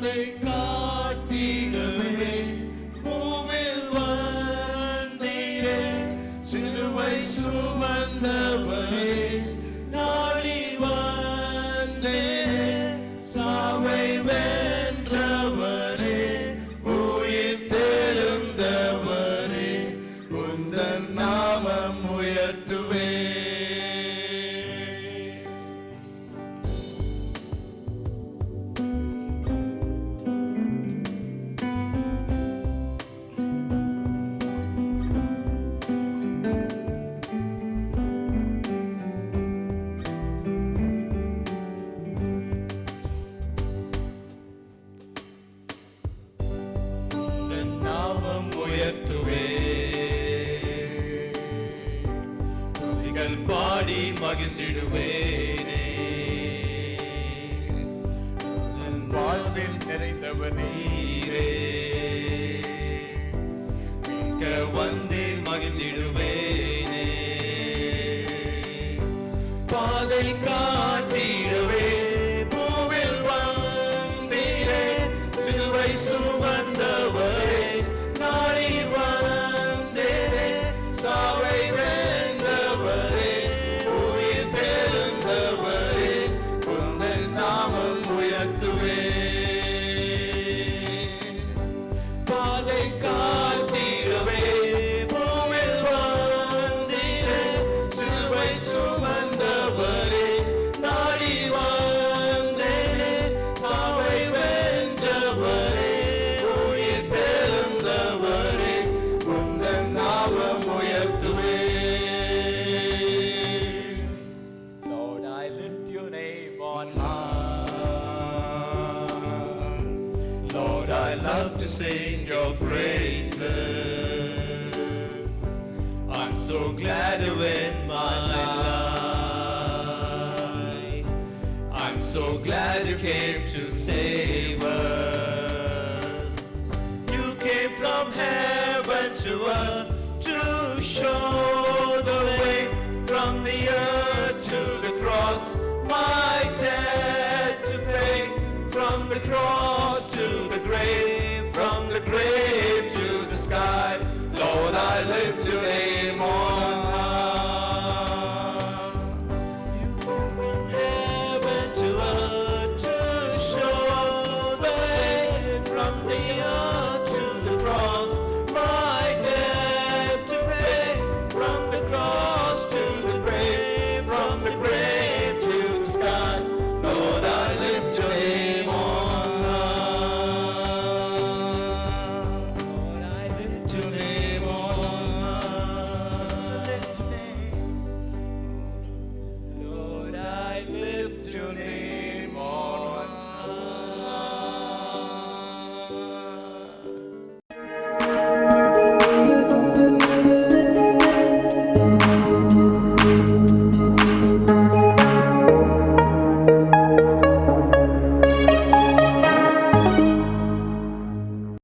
பாதை காட்டிடவே பூவில் வந்தீரே, சிலுவை சுமந்தவரே நாடி வந்தீரே, சாவை வென்றவரே உயிர் தெழுந்தவரே, உந்தன் நாமம் உயர்த்துவே. பாடி மகிழ்ந்திடுவேனே, வாழ்வில் நிறைந்தவனீரே, மிக்க வந்து மகிழ்ந்திடுவேனே, பாதை காட்டிடவே பூவில் வந்தீரே, சிலுவை சுமந்தவரே நாடி வந்தீரே, சாவை வென்றவரே உயிர் தெழுந்தவரே, உந்தன் நாமம் உயர்த்துவே. பாதை காட்டிடவே பூவில் வந்தீரே, சிலுவை சுமந்தவரே நாடி வந்தீரே, சாவை வென்றவரே உயிர் தெழுந்தவரே, உந்தன் நாமம் உயர்த்துவே. Lord, I lift your name on high. Lord, I love to sing your praises. I'm so glad to win my life. I'm so glad you came to save us. You came from heaven to earth to show